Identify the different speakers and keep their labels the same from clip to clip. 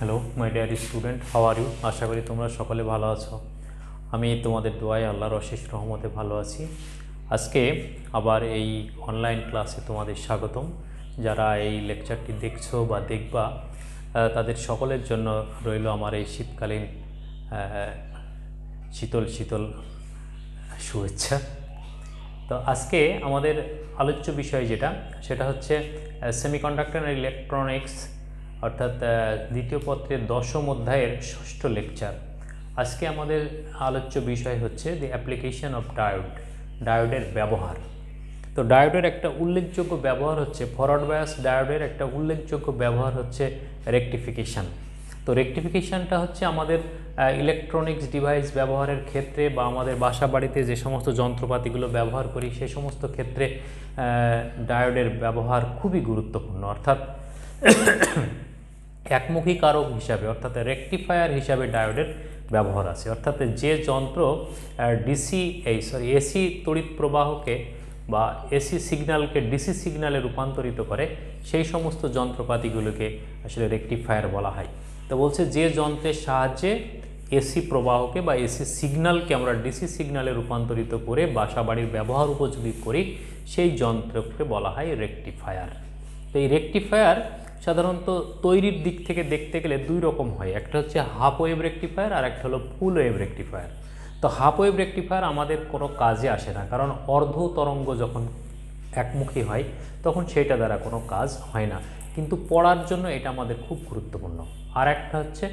Speaker 1: Hello my dear student, how are you? আশা করি তোমরা সকলে ভালো আছো। আমি তোমাদের দোয়ায় আল্লাহর অশেষ রহমতে ভালো আছি। আজকে আবার এই অনলাইন ক্লাসে তোমাদের স্বাগতম। যারা এই লেকচারটি দেখছো বা দেখবা তাদের সকলের জন্য রইল আমার এই শীতকালীন শীতল শীতল শুভেচ্ছা। তো আজকে আমাদের আলোচ্য বিষয় সেটা হচ্ছে সেমিকন্ডাক্টর অ্যান্ড ইলেকট্রনিক্স, অর্থাৎ দ্বিতীয় পত্রের 10ম অধ্যায়ের 6ষ্ঠ লেকচার। আজকে আমাদের আলোচ্য বিষয় হচ্ছে দি অ্যাপ্লিকেশন অফ ডায়োডের ব্যবহার। তো ডায়োডের একটা উল্লেখযোগ্য ব্যবহার হচ্ছে ফরওয়ার্ড বায়াস ডায়োডের একটা উল্লেখযোগ্য ব্যবহার হচ্ছে রেকটিফিকেশান। তো রেকটিফিকেশানটা হচ্ছে আমাদের ইলেকট্রনিক্স ডিভাইস ব্যবহারের ক্ষেত্রে বা আমাদের বাসা বাড়িতে যে সমস্ত যন্ত্রপাতিগুলো ব্যবহার করি সে সমস্ত ক্ষেত্রে ডায়োডের ব্যবহার খুবই গুরুত্বপূর্ণ, অর্থাৎ একমুখী কারক হিসাবে অর্থাৎ রেকটিফায়ার হিসাবে ডায়োডের ব্যবহার আছে। অর্থাৎ যে যন্ত্র এসি তড়িৎ প্রবাহকে বা এসি সিগন্যালকে ডিসি সিগন্যালে রূপান্তরিত করে সেই সমস্ত যন্ত্রপাতিগুলোকে আসলে রেকটিফায়ার বলা হয়। তো বলছে যে যন্ত্রের সাহায্যে এসি প্রবাহকে বা এসি সিগন্যালকে আমরা ডিসি সিগন্যালে রূপান্তরিত করে বাসা বাড়ির ব্যবহার উপযোগী করি সেই যন্ত্রকে বলা হয় রেকটিফায়ার। তো এই রেকটিফায়ার সাধারণত তৈরির দিক থেকে দেখতে গেলে দুই রকম হয়, একটা হচ্ছে হাফ ওয়েভ রেকটিফায়ার আর একটা হলো ফুল ওয়েভ রেকটিফায়ার। তো হাফ ওয়েভ রেকটিফায়ার আমাদের কোনো কাজে আসে না, কারণ অর্ধ তরঙ্গ যখন একমুখী হয় তখন সেটা দ্বারা কোনো কাজ হয় না, কিন্তু পড়ার জন্য এটা আমাদের খুব গুরুত্বপূর্ণ। আর একটা হচ্ছে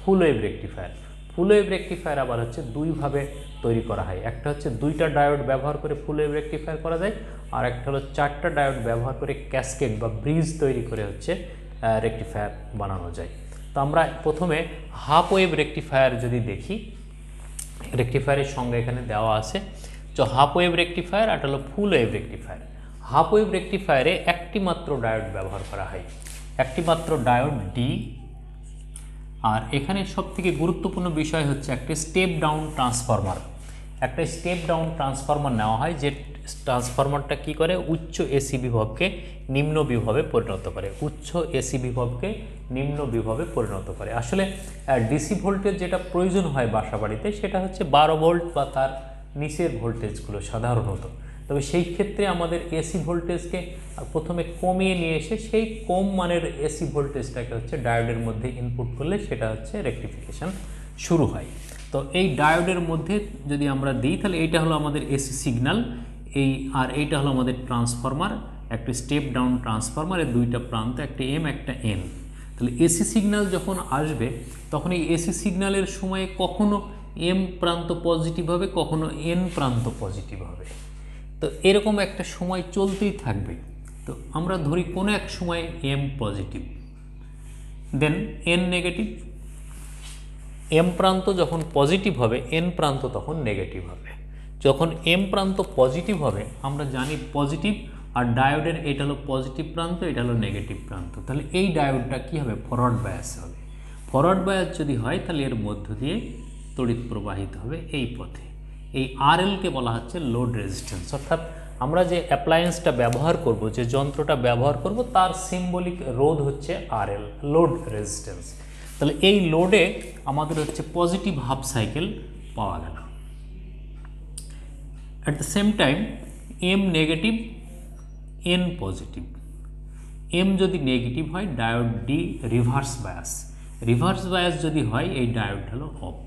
Speaker 1: ফুল wave rectifier. Full wave rectifier আবার হচ্ছে দুইভাবে তৈরি করা হয়, একটা হচ্ছে দুইটা ডায়োড ব্যবহার করে ফুল ওয়েভ রেকটিফায়ার করা যায়, আর একটা হলো চারটা ডায়োড ব্যবহার করে ক্যাসকেড বা ব্রিজ তৈরি করে হচ্ছে রেকটিফায়ার বানানো যায়। তো আমরা প্রথমে হাফ ওয়েভ রেকটিফায়ার যদি দেখি, রেকটিফায়ারের সঙ্গে এখানে দেওয়া আছে। তো হাফ ওয়েভ রেকটিফায়ার আর হলো full wave rectifier. Half wave রেকটিফায়ারে একটি মাত্র ডায়োড ব্যবহার করা হয়, একটি মাত্র ডায়োড ডি। আর এখানে সবথেকে গুরুত্বপূর্ণ বিষয় হচ্ছে একটা স্টেপ ডাউন ট্রান্সফরমার। একটা স্টেপ ডাউন ট্রান্সফরমার নেওয়া হয়, যে ট্রান্সফরমারটা কি করে উচ্চ এসি বিভবকে নিম্ন বিভবে পরিণত করে, উচ্চ এসি বিভবকে নিম্ন বিভবে পরিণত করে। আসলে ডিসি ভোল্টেজ যেটা প্রয়োজন হয় বাসা বাড়িতে সেটা হচ্ছে 12 ভোল্ট বা তার নিচের ভোল্টেজগুলো সাধারণত। তবে সেই ক্ষেত্রে আমাদের এসি ভোল্টেজকে প্রথমে কমিয়ে নিয়ে এসে সেই কম মানের এসি ভোল্টেজটাকে হচ্ছে ডায়োডের মধ্যে ইনপুট করলে সেটা হচ্ছে রেকটিফিকেশান শুরু হয়। তো এই ডায়োডের মধ্যে যদি আমরা দিই তাহলে এইটা হলো আমাদের এসি সিগন্যাল, আর এইটা হলো আমাদের ট্রান্সফরমার, একটা স্টেপ ডাউন ট্রান্সফরমারের দুইটা প্রান্ত, একটা এম একটা এন। তাহলে এসি সিগন্যাল যখন আসবে তখন এই এসি সিগন্যালের সময়ে কখনো এম প্রান্ত পজিটিভ হবে, কখনো এন প্রান্ত পজিটিভ হবে। তো এরকম একটা সময় চলতেই থাকবে। তো আমরা ধরি কোনো এক সময় M positive, than n negative. M প্রান্ত যখন পজিটিভ হবে এন প্রান্ত তখন নেগেটিভ হবে। যখন এম প্রান্ত পজিটিভ হবে আমরা জানি পজিটিভ, আর ডায়োডের এটা হলো পজিটিভ প্রান্ত, এটা হলো নেগেটিভ প্রান্ত। তাহলে এই ডায়োডটা কী হবে, ফরওয়ার্ড বায়াস হবে। ফরওয়ার্ড বায়াস যদি হয় তাহলে এর মধ্য দিয়ে তড়িৎ প্রবাহিত হবে এই পথে। এই আরএলকে বলা হচ্ছে লোড রেজিস্ট্যান্স, অর্থাৎ আমরা যে অ্যাপ্লায়েন্সটা ব্যবহার করব, যে যন্ত্রটা ব্যবহার করব তার সিম্বলিক রোধ হচ্ছে আরএল, লোড রেজিস্ট্যান্স। তাহলে এই লোডে আমাদের হচ্ছে পজিটিভ হাফ সাইকেল পাওয়া গেল। At the same time M negative N positive. M যদি নেগেটিভ হয় diode D reverse bias, reverse bias যদি হয় এই ডায়োড হলো অফ।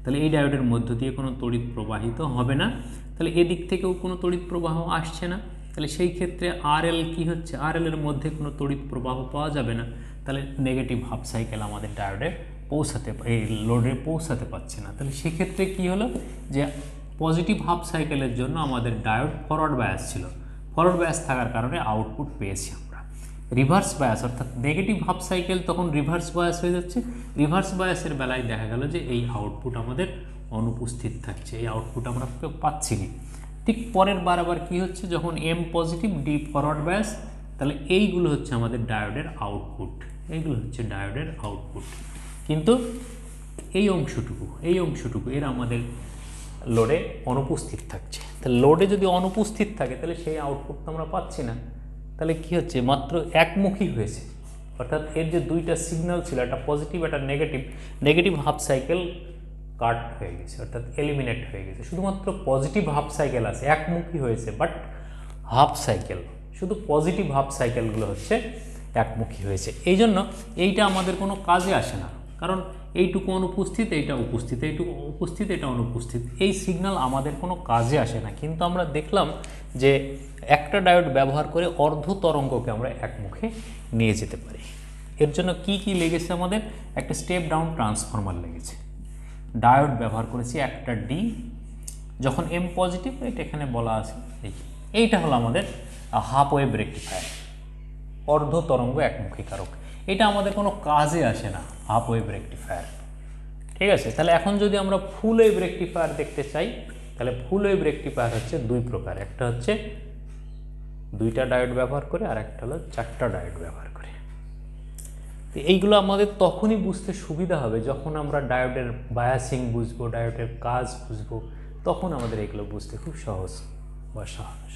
Speaker 1: তাহলে এই ডায়োডের মধ্য দিয়ে কোনো তড়িৎ প্রবাহিত হবে না, তাহলে এদিক থেকেও কোনো তড়িৎ প্রবাহ আসছে না। তাহলে সেই ক্ষেত্রে আরএল কি হচ্ছে, আরএল এর মধ্যে কোনো তড়িৎ প্রবাহ পাওয়া যাবে না। তাহলে নেগেটিভ হাফ সাইকেল আমাদের ডায়োডে এই লোডে পৌঁছাতে পারছে না। তাহলে সেক্ষেত্রে কি হলো, যে পজিটিভ হাফ সাইকেলের জন্য আমাদের ডায়োড ফরওয়ার্ড বায়াস ছিল, ফরওয়ার্ড বায়াস থাকার কারণে আউটপুট পেয়েছি আমরা। রিভার্স বায়াস অর্থাৎ নেগেটিভ হাফ সাইকেল তখন রিভার্স বায়াস হয়ে যাচ্ছে। রিভার্স বায়াসের বেলায় দেখা গেল যে এই আউটপুট আমাদের অনুপস্থিত থাকছে, এই আউটপুট আমরা পাচ্ছি না। ঠিক পরের বার আবার কী হচ্ছে, যখন M positive D forward bias, তাহলে এইগুলো হচ্ছে আমাদের ডায়োডের আউটপুট, এইগুলো হচ্ছে ডায়োডের আউটপুট। কিন্তু এই অংশটুকু এর আমাদের লোডে অনুপস্থিত থাকছে। তাহলে লোডে যদি অনুপস্থিত থাকে তাহলে সেই আউটপুট তো আমরা পাচ্ছি না। তাহলে কি হচ্ছে, মাত্র একমুখী হয়েছে, অর্থাৎ এর যে দুইটা সিগন্যাল ছিল, একটা পজিটিভ একটা নেগেটিভ, নেগেটিভ হাফ সাইকেল কাট হয়ে গেছে, অর্থাৎ এলিমিনেট হয়ে গেছে। শুধুমাত্র পজিটিভ হাফ সাইকেল আছে, একমুখী হয়েছে, বাট হাফ সাইকেল, শুধু পজিটিভ হাফ সাইকেলগুলো হচ্ছে একমুখী হয়েছে। এই জন্য এইটা আমাদের কোনো কাজে আসে না, কারণ এইটুকু অনুপস্থিত, এইটা উপস্থিত, এইটুকু উপস্থিত, এটা অনুপস্থিত, এই সিগন্যাল আমাদের কোনো কাজে আসে না। কিন্তু আমরা দেখলাম যে একটা ডায়োড ব্যবহার করে অর্ধ তরঙ্গকে আমরা একমুখে নিয়ে যেতে পারি। এর জন্য কি কি লেগেছে আমাদের? একটা স্টেপ ডাউন ট্রান্সফরমার লেগেছে, ডায়োড ব্যবহার করেছি একটা ডি, যখন এম পজিটিভ, এটা এখানে বলা আছে, এইটা হলো আমাদের হাফ ওয়েভ রেকটিফায়ার, অর্ধ তরঙ্গ একমুখী কারক। এটা আমাদের কোনো কাজে আসে না, হাফ ওয়েভ রেকটিফায়ার। ঠিক আছে, তাহলে এখন যদি আমরা ফুল ওয়েভ রেকটিফায়ার দেখতে চাই, তাহলে ফুল ওয়েভ রেকটিফায়ার হচ্ছে দুই প্রকার, একটা হচ্ছে দুইটা ডায়োড ব্যবহার করে, আর একটা হলো চারটা ডায়োড ব্যবহার করে। তো এইগুলো আমাদের তখনই বুঝতে সুবিধা হবে যখন আমরা ডায়োডের বায়াসিং বুঝবো, ডায়োডের কাজ বুঝবো, তখন আমাদের এগুলো বুঝতে খুব সহজ বা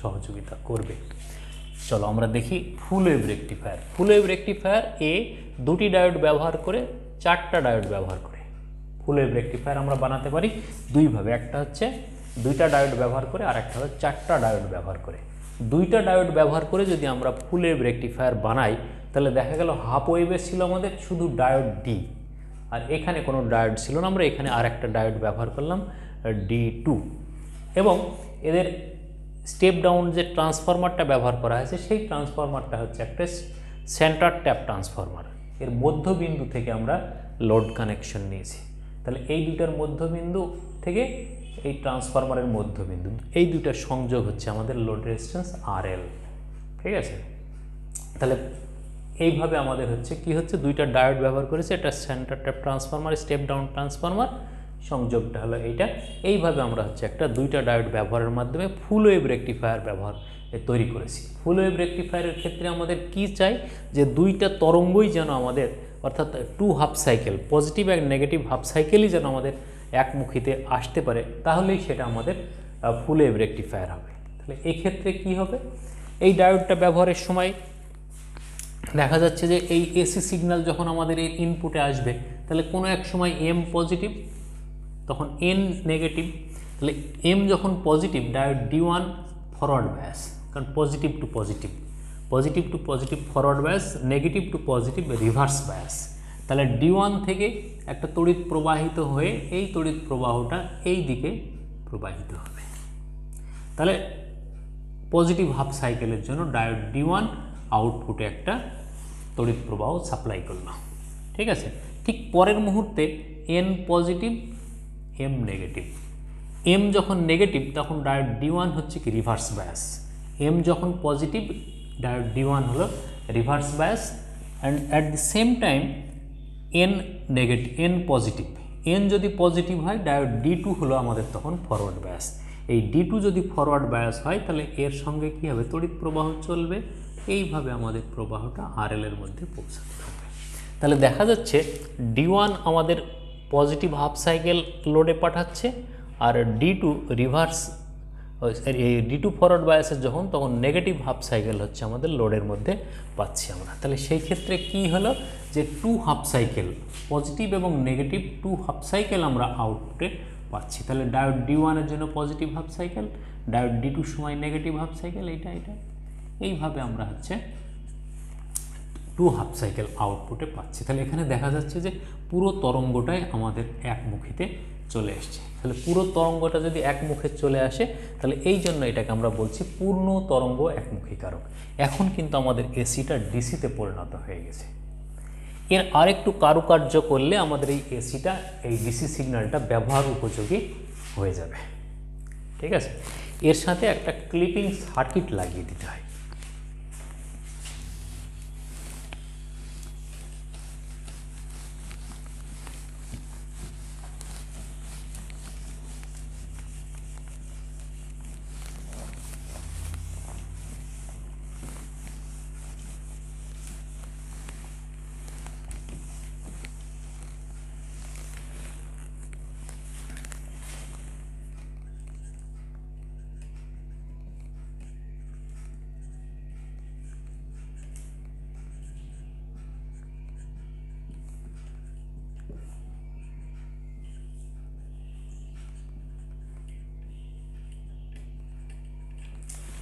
Speaker 1: সহযোগিতা করবে। চলো আমরা দেখি full wave rectifier. Full wave rectifier এ দুটি ডায়োড ব্যবহার করে, চারটা ডায়োড ব্যবহার করে ফুল ওয়েভ রেকটিফায়ার আমরা বানাতে পারি দুইভাবে। একটা হচ্ছে দুইটা ডায়োড ব্যবহার করে, আর একটা হলো চারটা ডায়োড ব্যবহার করে। দুইটা ডায়োড ব্যবহার করে যদি আমরা ফুল ওয়েভ রেকটিফায়ার বানাই, তাহলে দেখা গেল হাফ ওয়েভে ছিল আমাদের শুধু ডায়োড ডি, আর এখানে কোনো ডায়োড ছিল না, আমরা এখানে আর একটা ডায়োড ব্যবহার করলাম D2, এবং এদের স্টেপ ডাউন যে ট্রান্সফরমারটা ব্যবহার করা হয়েছে, সেই ট্রান্সফরমারটা হচ্ছে একটা সেন্টার ট্যাপ ট্রান্সফরমার। এর মধ্যবিন্দু থেকে আমরা লোড কানেকশন নিয়েছি। তাহলে এই দুইটার মধ্যবিন্দু থেকে এই ট্রান্সফরমারের মধ্যবিন্দু, এই দুইটার সংযোগ হচ্ছে আমাদের লোড রেজিস্ট্যান্স RL। ঠিক আছে, তাহলে এইভাবে আমাদের হচ্ছে কি হচ্ছে, দুইটা ডায়োড ব্যবহার করেছে, এটা centre tap transformer, step down transformer, সংযোগটা হলো এইটা। এইভাবে আমরা হচ্ছে একটা দুইটা ডায়োড ব্যবহারের মাধ্যমে ফুল ওয়েভ রেকটিফায়ার তৈরি করেছি। ফুল ওয়েভ রেকটিফায়ারের ক্ষেত্রে আমাদের কি চাই, যে দুইটা তরঙ্গই যেন আমাদের, অর্থাৎ টু হাফ সাইকেল, পজিটিভ আর নেগেটিভ হাফ সাইকেলই যেন আমাদের একমুখীতে আসতে পারে, তাহলেই সেটা আমাদের ফুল ওয়েভ রেকটিফায়ার হবে। তাহলে এই ক্ষেত্রে কি হবে, এই ডায়োডটা ব্যবহারের সময় দেখা যাচ্ছে যে এই এসি সিগন্যাল যখন আমাদের এই ইনপুটে আসবে, তাহলে কোনো এক সময় এম পজিটিভ, তখন এন নেগেটিভ। তাহলে এম যখন positive, diode D1 forward bias, কারণ positive to positive, positive to positive forward bias, negative to positive reverse bias. তাহলে D1 থেকে একটা তড়িৎ প্রবাহিত হয়ে এই তড়িৎ প্রবাহটা এই দিকে প্রবাহিত হবে। তাহলে পজিটিভ হাফ সাইকেলের জন্য ডায়োড D1 আউটপুটে একটা তড়িৎ প্রবাহ সাপ্লাই করলাম। ঠিক আছে, ঠিক পরের মুহূর্তে N positive, M negative. M যখন নেগেটিভ, তখন ডায়োড D1 হচ্ছে কি রিভার্স বায়াস, এম যখন পজিটিভ, ডায়োড D1 হলো reverse bias, and at the same time N negative, N positive, N যদি পজিটিভ হয়, ডায়োড D2 হলো আমাদের তখন ফরওয়ার্ড বায়াস। এই D2 যদি ফরওয়ার্ড বায়াস হয়, তাহলে এর সঙ্গে কী হবে, তড়িৎ প্রবাহ চলবে, এইভাবে আমাদের প্রবাহটা RL এর মধ্যে পৌঁছাতে হবে। তাহলে দেখা যাচ্ছে D1 আমাদের পজিটিভ হাফ সাইকেল লোডে পাঠাচ্ছে, আর D2 রিভার্স, D2 ফরওয়ার্ড বায়াসের যখন, তখন নেগেটিভ হাফ সাইকেল হচ্ছে আমাদের লোডের মধ্যে পাচ্ছি আমরা। তাহলে সেই ক্ষেত্রে কি হলো, যে টু হাফ সাইকেল, পজিটিভ এবং নেগেটিভ টু হাফ সাইকেল আমরা আউটপুটে পাচ্ছি। তাহলে ডায়োড D1 এর জন্য positive half cycle, diode D2 সময় নেগেটিভ হাফ সাইকেল, এটা এইভাবে আমরা হচ্ছে টু হাফ সাইকেল আউটপুটে পাচ্ছি। তাহলে এখানে দেখা যাচ্ছে যে পুরো তরঙ্গটাই আমাদের একমুখীতে চলে আসছে। তাহলে পুরো তরঙ্গটা যদি একমুখে চলে আসে, তাহলে এই জন্য এটাকে আমরা বলছি পূর্ণ তরঙ্গ একমুখী কারক। এখন কিন্তু আমাদের এসিটা ডিসিতে পরিণত হয়ে গেছে। এর আরেকটু কারুকার্য করলে আমাদের এই এসিটা, এই ডিসি সিগন্যালটা ব্যবহার উপযোগী হয়ে যাবে। ঠিক আছে, এর সাথে একটা ক্লিপিং সার্কিট লাগিয়ে দিতে হয়।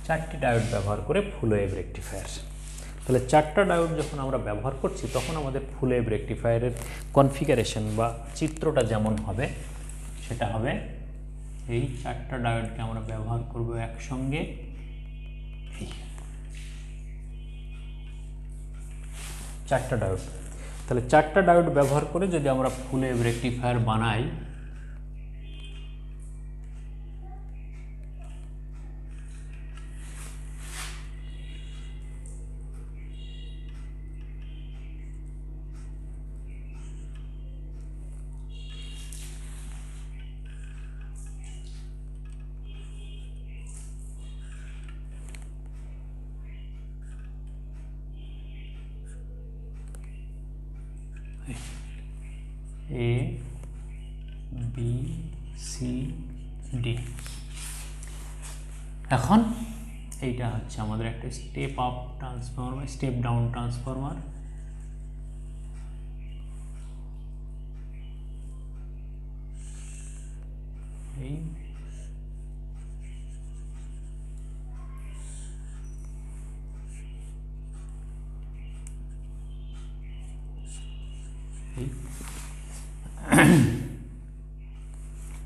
Speaker 1: 4টি ডায়োড ব্যবহার করে ফুল ওয়েভ রেকটিফায়ার। তাহলে 4টা ডায়োড যখন আমরা ব্যবহার করছি তখন আমাদের ফুল ওয়েভ রেকটিফায়ারের কনফিগারেশন বা চিত্রটা যেমন হবে সেটা হবে এই 4টা ডায়োডকে আমরা ব্যবহার করব একসঙ্গে। এই 4টা ডায়োড, তাহলে 4টা ডায়োড ব্যবহার করে যদি আমরা ফুল ওয়েভ রেকটিফায়ার বানাই, A B C D। এখন এইটা হচ্ছে আমাদের একটা step up transformer, step down transformer. এই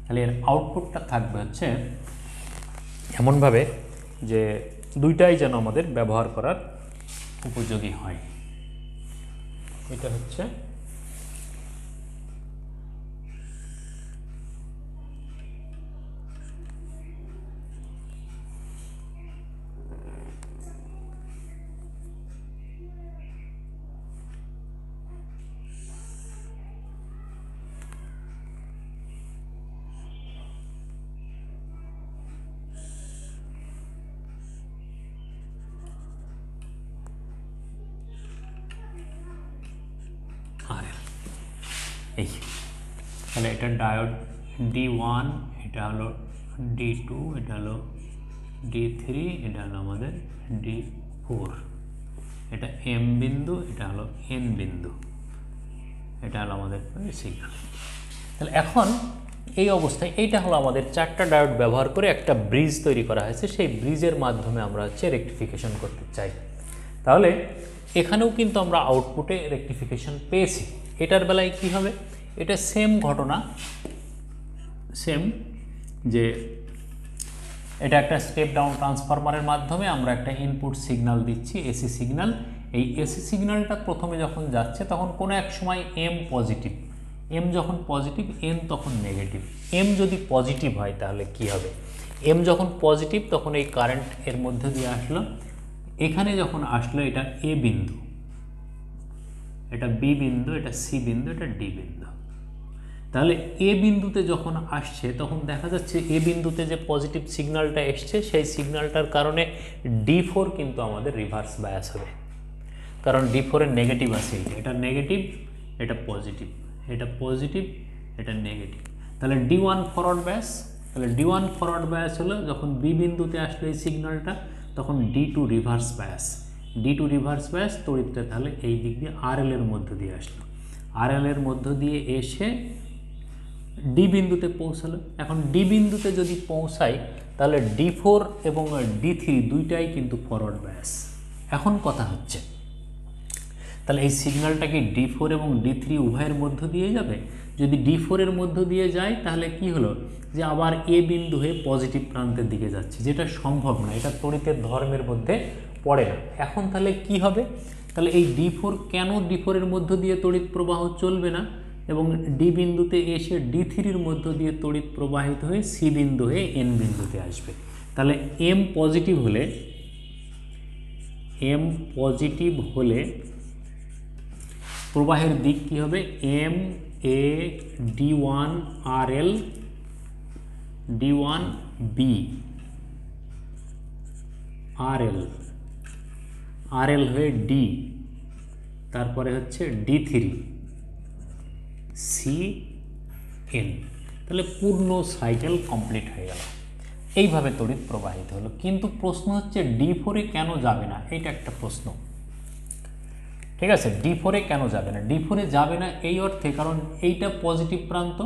Speaker 1: তাহলে এর আউটপুটটা থাকবে হচ্ছে এমনভাবে যে দুইটাই যেন আমাদের ব্যবহার করার উপযোগী হয়। এটা হচ্ছে এই, তাহলে এটা ডায়োড D1, এটা হলো D2, এটা হলো D3, এটা হলো আমাদের D4, এটা M বিন্দু, এটা হলো N বিন্দু, এটা হলো আমাদের সিগন্যাল। তাহলে এখন এই অবস্থায় এইটা হলো আমাদের 4টা ডায়োড ব্যবহার করে একটা ব্রিজ তৈরি করা হয়েছে। সেই ব্রিজের মাধ্যমে আমরা হচ্ছে রেকটিফিকেশন করতে চাই। তাহলে এখানেও কিন্তু আমরা আউটপুটে রেকটিফিকেশন পেয়েছি। এটার বেলায় কি হবে? এটা সেম ঘটনা, সেম যে এটা একটা স্টেপ ডাউন ট্রান্সফরমারের মাধ্যমে আমরা একটা ইনপুট সিগন্যাল দিচ্ছি, এসি সিগন্যাল। এই এসি সিগন্যালটা প্রথমে যখন যাচ্ছে তখন কোনো এক সময় এম পজিটিভ, এম যখন পজিটিভ এন তখন নেগেটিভ। এম যদি পজিটিভ হয় তাহলে কি হবে? এম যখন পজিটিভ তখন এই কারেন্ট এর মধ্যে দিয়ে আসলো, এখানে যখন আসলো এটা এ বিন্দু, এটা বি বিন্দু, এটা সি বিন্দু, এটা ডি বিন্দু। তাহলে এ বিন্দুতে যখন আসছে তখন দেখা যাচ্ছে এ বিন্দুতে যে পজিটিভ সিগন্যালটা এসছে সেই সিগন্যালটার কারণে D4 কিন্তু আমাদের রিভার্স বায়াস হবে, কারণ D4 এর নেগেটিভ আছে, এটা নেগেটিভ, এটা পজিটিভ, এটা পজিটিভ, এটা নেগেটিভ। তাহলে D1 ফরওয়ার্ড বায়াস, তাহলে D1 ফরওয়ার্ড বায়াস হলো যখন বি বিন্দুতে আসলো এই সিগন্যালটা তখন D2 reverse bias, D2 reverse bias তড়িৎটা তাহলে এই দিক দিয়ে RL এর মধ্য দিয়ে আসলো, RL এর মধ্য দিয়ে এসে ডি বিন্দুতে পৌঁছালো। এখন ডি বিন্দুতে যদি পৌঁছায় তাহলে D4 এবং D3 দুইটাই কিন্তু ফরওয়ার্ড বায়াস। এখন কথা হচ্ছে তাহলে এই সিগন্যালটা কি D4 এবং D3 উভয়ের মধ্য দিয়ে যাবে? যদি D4 এর মধ্য দিয়ে যায় তাহলে কি হলো যে আবার এ বিন্দু হয়ে পজিটিভ প্রান্তের দিকে যাচ্ছে, যেটা সম্ভব না, এটা তড়িতের ধর্মের মধ্যে পড়ে না। এখন তাহলে কি হবে? তাহলে এই D4 কেন D4 এর মধ্য দিয়ে তড়িৎ প্রবাহ চলবে না এবং ডি বিন্দুতে এসে D3-র মধ্য দিয়ে তড়িৎ প্রবাহিত হয়ে সি বিন্দু হয়ে এন বিন্দুতে আসবে? তাহলে এম পজিটিভ হলে প্রবাহের দিক কি হবে? M A D1 RL D1 B RL হয়ে D, তারপরে হচ্ছে D3 CN। তাহলে পূর্ণ সাইকেল কমপ্লিট হয়ে গেল, এইভাবে তড়িৎ প্রবাহিত হলো। কিন্তু প্রশ্ন হচ্ছে D4-এ কেন যাবে না? এইটা একটা প্রশ্ন, ঠিক আছে? D4-এ কেন যাবে না? D4-এ যাবে না এই অর্থে কারণ এইটা পজিটিভ প্রান্ত,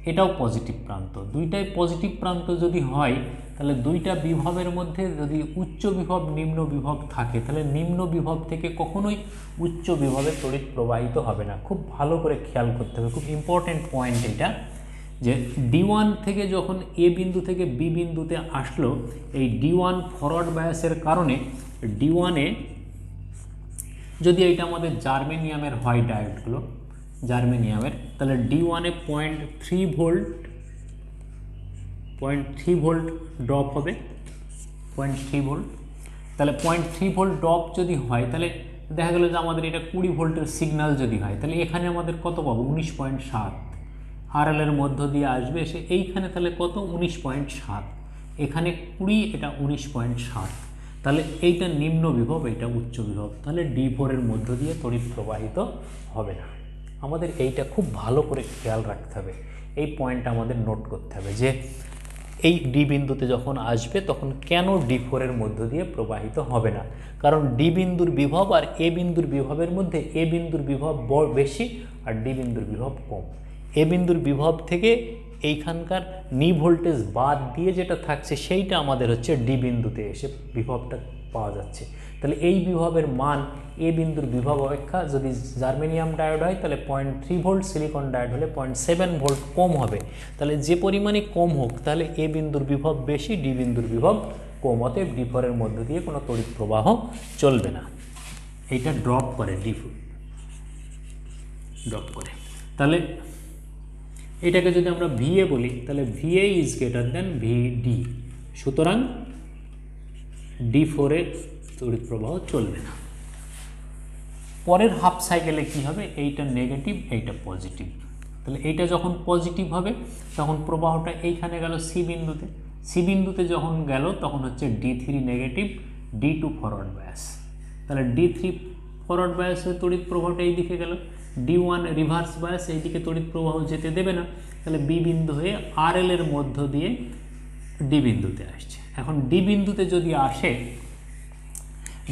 Speaker 1: এটাও পজিটিভ প্রান্ত, দুইটাই পজিটিভ প্রান্ত যদি হয় তাহলে দুইটা বিভবের মধ্যে যদি উচ্চ বিভব নিম্ন বিভব থাকে তাহলে নিম্ন বিভব থেকে কখনোই উচ্চ বিভবে তড়িৎ প্রবাহিত হবে না। খুব ভালো করে খেয়াল করতে হবে, খুব ইম্পর্টেন্ট পয়েন্ট এটা, যে D1 থেকে যখন এ বিন্দু থেকে বি বিন্দুতে আসলো, এই D1 ফরওয়ার্ড বায়াসের কারণে D1-এ যদি এইটা আমাদের জার্মেনিয়ামের হয় ডায়োডগুলো, জার্মেনিয়ামের, তাহলে D1-এ 0.3 ভোল্ট ড্রপ হবে, 0.3 ভোল্ট। তাহলে 0.3 ভোল্ট ড্রপ যদি হয় তাহলে দেখা গেল যে আমাদের এটা 20 ভোল্টের সিগন্যাল যদি হয় তাহলে এখানে আমাদের কত পাবো, 19.7 RL এর মধ্য দিয়ে আসবে এসে এইখানে, তাহলে কত, 19.7, এখানে 20, এটা 19.7, তাহলে এইটা নিম্ন বিভব, এইটা উচ্চ বিভব, তাহলে D4 এর মধ্য দিয়ে তড়িৎ প্রবাহিত হবে না। আমাদের এইটা খুব ভালো করে খেয়াল রাখতে হবে, এই পয়েন্টটা আমাদের নোট করতে হবে যে এই ডি বিন্দুতে যখন আসবে তখন কেন D4 এর মধ্য দিয়ে প্রবাহিত হবে না, কারণ ডি বিন্দুর বিভব আর এ বিন্দুর বিভবের মধ্যে এ বিন্দুর বিভব বেশি আর ডি বিন্দুর বিভব কম। এ বিন্দুর বিভব থেকে এইখানকার নি ভোল্টেজ বাদ দিয়ে যেটা থাকছে সেইটা আমাদের হচ্ছে ডি বিন্দুতে এসে বিভবটা পাওয়া যাচ্ছে। তাহলে এই বিভবের মান এ বিন্দুর বিভব অপেক্ষা যদি জার্মেনিয়াম ডায়োড হয় তাহলে 0.3 ভোল্ট, সিলিকন ডায়োড হলে 0.7 ভোল্ট কম হবে। তাহলে যে পরিমাণে কম হোক তাহলে এ বিন্দুর বিভব বেশি, ডি বিন্দুর বিভব কম, অতএব D4 এর মধ্য দিয়ে কোনো তড়িৎ প্রবাহ চলবে না। এইটা ড্রপ করে, D4 ড্রপ করে। তাহলে এটাকে যদি আমরা VA বলি তাহলে VA is greater than VD, সুতরাং D4 এর তড়িৎ প্রবাহ চলবে না। পরের হাফ সাইকেলে কি হবে, এইটা নেগেটিভ এইটা পজিটিভ, তাহলে এইটা যখন পজিটিভ হবে তখন প্রবাহটা এইখানে গেল সি বিন্দুতে, সি বিন্দুতে যখন গেল তখন হচ্ছে D3 negative, D2 forward bias, তাহলে D3 ফরওয়ার্ড বায়াসের তড়িৎ প্রবাহটা এই দিকে গেল, D1 রিভার্স বায়াস এইদিকে তড়িৎ প্রবাহ যেতে দেবে না, তাহলে বি বিন্দু হয়ে RL এর মধ্য দিয়ে ডি বিন্দুতে আসছে। এখন ডি বিন্দুতে যদি আসে,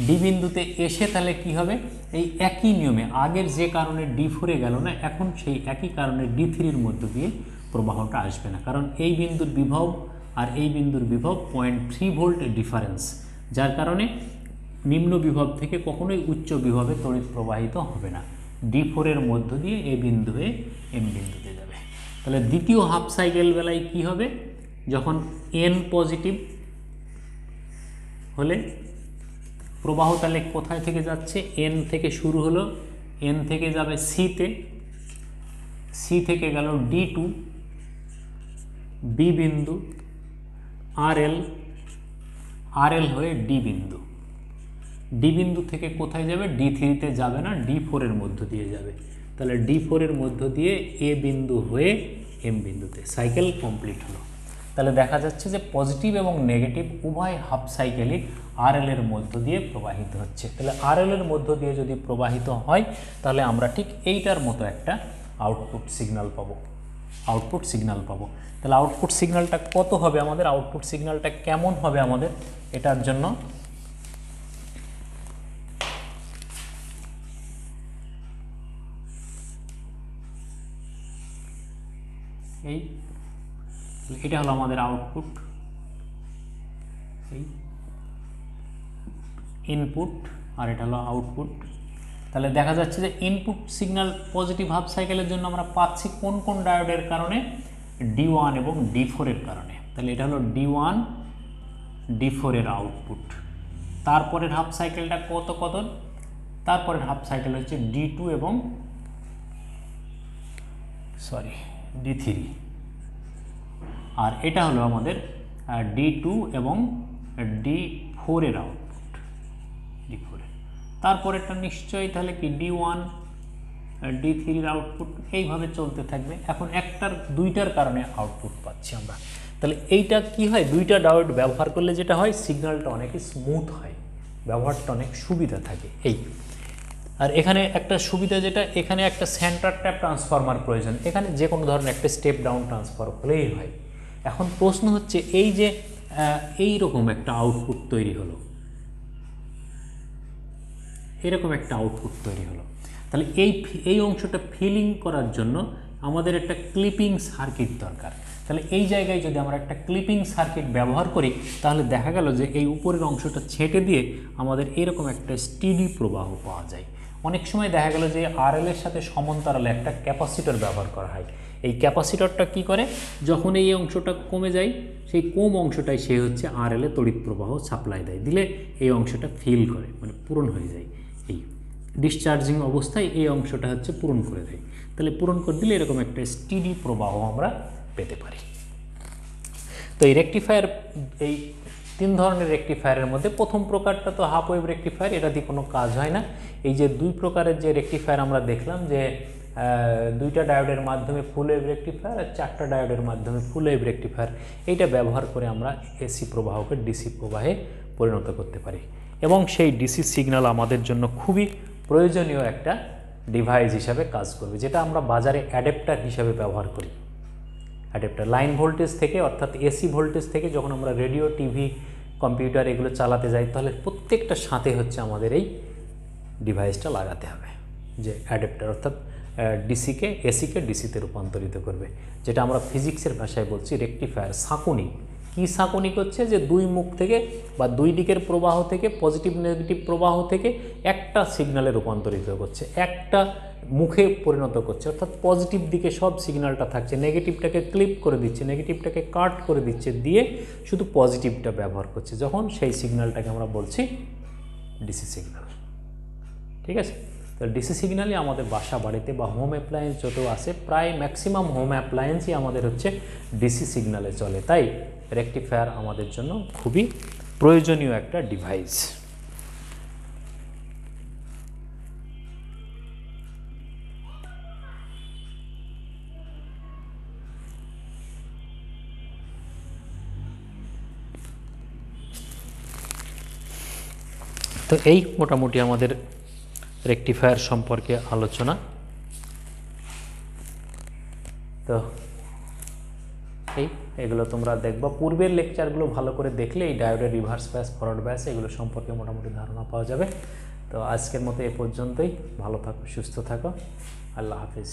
Speaker 1: ডি বিন্দুতে এসে তাহলে কি হবে, এই একই নিয়মে আগের যে কারণে D4 এ গেল না, এখন সেই একই কারণে D3 এর মধ্য দিয়ে প্রবাহটা আসবে না, কারণ এই বিন্দুর বিভব আর এই বিন্দুর বিভব 0.3 ভোল্ট ডিফারেন্স, যার কারণে নিম্ন বিভব থেকে কখনোই উচ্চ বিভবে তড়িৎ প্রবাহিত হবে না। D4 এর মধ্য দিয়ে এ বিন্দু হয়ে এম বিন্দুতে যাবে। তাহলে দ্বিতীয় হাফ সাইকেল বেলায় কি হবে, যখন N পজিটিভ হলে প্রবাহ তাহলে কোথায় থেকে যাচ্ছে, N থেকে শুরু হলো, N থেকে যাবে সিতে, সি থেকে গেল D2, বি বিন্দু, RL হয়ে ডি বিন্দু, ডি বিন্দু থেকে কোথায় যাবে, D3-তে যাবে না, D4 এর মধ্য দিয়ে যাবে, তাহলে D4 এর মধ্য দিয়ে এ বিন্দু হয়ে এম বিন্দুতে, সাইকেল কমপ্লিট হলো। তাহলে দেখা যাচ্ছে যে পজিটিভ এবং নেগেটিভ উভয় হাফ সাইকেলই RL এর মধ্য দিয়ে প্রবাহিত হচ্ছে। তাহলে RL এর মধ্য দিয়ে যদি প্রবাহিত হয় তাহলে আমরা ঠিক এইটার মতো একটা আউটপুট সিগন্যাল পাবো, আউটপুট সিগন্যাল পাবো। তাহলে আউটপুট সিগন্যালটা কত হবে আমাদের, আউটপুট সিগন্যালটা কেমন হবে আমাদের, এটার জন্য এই, এটা হলো আমাদের আউটপুট, এই ইনপুট আর এটা হলো আউটপুট। তাহলে দেখা যাচ্ছে যে ইনপুট সিগন্যাল পজিটিভ হাফ সাইকেলের জন্য আমরা পাচ্ছি কোন কোন ডায়োডের কারণে, D1 এবং D4 এর কারণে। তাহলে এটা হলো D1 D4 এর আউটপুট। তারপরের হাফ সাইকেলটা কত কত, তারপরের হাফ সাইকেল হচ্ছে D2 এবং D3, আর এটা হলো আমাদের D2 এবং D4 এর আউটপুট, D4 এর। তারপরেরটা নিশ্চয়ই তাহলে কি D1 D3 এর আউটপুট, এইভাবে চলতে থাকবে। এখন দুইটার কারণে আউটপুট পাচ্ছি আমরা। তাহলে এইটা কি হয়, দুইটা ডায়োড ব্যবহার করলে যেটা হয় সিগন্যালটা অনেক স্মুথ হয়, ব্যবহারটা অনেক সুবিধা থাকে। এই আর এখানে একটা সুবিধা যেটা, এখানে একটা সেন্টার ট্যাপ ট্রান্সফরমার প্রয়োজন, এখানে যে কোনো ধরনের একটা স্টেপ ডাউন ট্রান্সফার হলেই হয়। এখন প্রশ্ন হচ্ছে এই যে এইরকম একটা আউটপুট তৈরি হলো, এরকম একটা আউটপুট তৈরি হলো, তাহলে এই অংশটা ফিলিং করার জন্য আমাদের একটা ক্লিপিং সার্কিট দরকার। তাহলে এই জায়গায় যদি আমরা একটা ক্লিপিং সার্কিট ব্যবহার করি তাহলে দেখা গেল যে এই উপরের অংশটা ছেঁটে দিয়ে আমাদের এরকম একটা স্টেডি প্রবাহ পাওয়া যায়। অনেক সময় দেখা গেল যে আরএল এর সাথে সমান্তরালে একটা ক্যাপাসিটর ব্যবহার করা হয়। এই ক্যাপাসিটরটা কি করে, যখন এই অংশটা কমে যায় সেই কম অংশটাই সে হচ্ছে আরএল এ তড়িৎ প্রবাহ সাপ্লাই দেয়, দিলে এই অংশটা ফিল করে, মানে পূরণ হয়ে যায়। এই ডিসচার্জিং অবস্থায় এই অংশটা হচ্ছে পূরণ করে দেয়। তাহলে পূরণ করে দিলে এরকম একটা স্টেডি প্রবাহ আমরা পেতে পারি। তো এই রেকটিফায়ার, এই 3 ধরনের রেকটিফায়ারের মধ্যে প্রথম প্রকারটা তো হাফ ওয়েভ রেকটিফায়ার, এটা দিয়ে কোনো কাজ হয় না। এই যে 2 প্রকারের যে রেকটিফায়ার আমরা দেখলাম, যে 2টা ডায়োডের মাধ্যমে ফুল ওয়েভ রেকটিফায়ার আর 4টা ডায়োডের মাধ্যমে ফুল ওয়েভ রেকটিফায়ার, এইটা ব্যবহার করে আমরা এসি প্রবাহকে ডিসি প্রবাহে পরিণত করতে পারি। এবং সেই ডিসি সিগন্যাল আমাদের জন্য খুবই প্রয়োজনীয় একটা ডিভাইস হিসাবে কাজ করবে, যেটা আমরা বাজারে অ্যাডাপ্টার হিসাবে ব্যবহার করি। অ্যাডাপ্টার লাইন ভোল্টেজ থেকে, অর্থাৎ এসি ভোল্টেজ থেকে যখন আমরা রেডিও, টিভি, কম্পিউটার এগুলো চালাতে যাই, তাহলে প্রত্যেকটার সাথে হচ্ছে আমাদের এই ডিভাইসটা লাগাতে হবে, যে অ্যাডাপ্টার, অর্থাৎ ডিসিকে এসিকে ডিসিতে রূপান্তরিত করবে, যেটা আমরা ফিজিক্সের ভাষায় বলছি রেকটিফায়ার। সাঁকুনি কি সাঁকুনি করছে, যে 2 মুখ থেকে বা 2 দিকের প্রবাহ থেকে, পজিটিভ নেগেটিভ প্রবাহ থেকে একটা সিগন্যালে রূপান্তরিত করছে, একটা মুখে পরিণত করছে, অর্থাৎ পজিটিভ দিকে সব সিগন্যালটা থাকছে, নেগেটিভটাকে ক্লিপ করে দিচ্ছে, নেগেটিভটাকে কাট করে দিচ্ছে, দিয়ে শুধু পজিটিভটা ব্যবহার করছে, যখন সেই সিগন্যালটাকে আমরা বলছি ডিসি সিগন্যাল। ঠিক আছে, তো ডিসি সিগন্যালই আমাদের বাসা বাড়িতে বা হোম অ্যাপ্লায়েন্স যত আছে, প্রায় ম্যাক্সিমাম হোম অ্যাপ্লায়েন্সই আমাদের হচ্ছে ডিসি সিগন্যালে চলে। তাই রেকটিফায়ার আমাদের জন্য খুবই প্রয়োজনীয় একটা ডিভাইস। তো এই মোটামুটি আমাদের রেকটিফায়ার সম্পর্কে আলোচনা। তো এগুলো তোমরা দেখবা, পূর্বের লেকচারগুলো ভালো করে দেখলে এই ডায়োডের রিভার্স ব্যাস, ফরওয়ার্ড ব্যাস, এগুলো সম্পর্কে মোটামুটি ধারণা পাওয়া যাবে। তো আজকের মতো এ পর্যন্তই। ভালো থাকো, সুস্থ থাকো, আল্লাহ হাফিজ।